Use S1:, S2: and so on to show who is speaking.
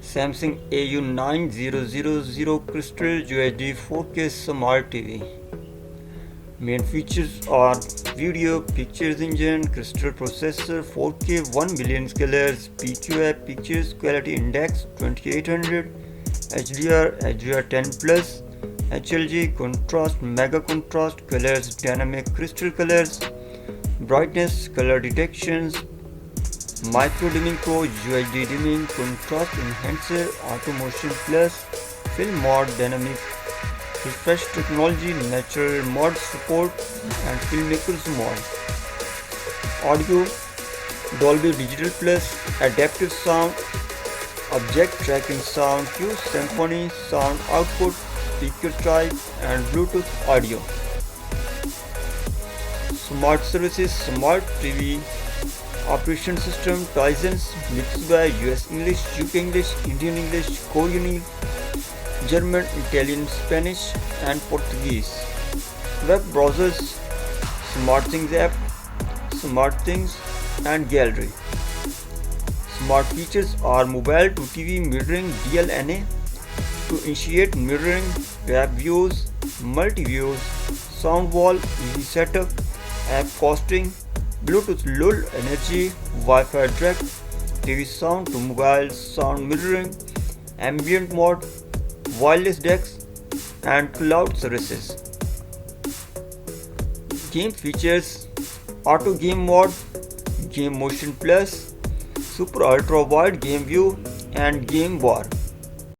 S1: Samsung AU9000 Crystal UHD 4K Smart TV. Main features are video, pictures engine, crystal processor, 4K 1 billion colors, PQI pictures quality index 2800, HDR 10 plus, HLG contrast, mega contrast colors, dynamic crystal colors, brightness, color detections, micro dimming pro, UHD dimming, contrast enhancer, auto motion plus, film mode, dynamic refresh technology, natural mod support, and filmmakers mode. Audio, Dolby Digital Plus, adaptive sound, object tracking sound, Q Symphony sound output, speaker type, and Bluetooth audio. Smart services, smart TV, operation system, Tizens, mixed by US English, UK English, Indian English, Korean, German, Italian, Spanish, and Portuguese. Web browsers, SmartThings app, SmartThings, and gallery. Smart features are mobile to TV mirroring DLNA to initiate mirroring, web views, multi-views, sound wall, easy setup, app costing, Bluetooth low energy, Wi-Fi direct, TV sound to mobile sound mirroring, ambient mode, wireless decks, and cloud services. Game features: auto game mode, game motion plus, super ultra wide game view, and game bar.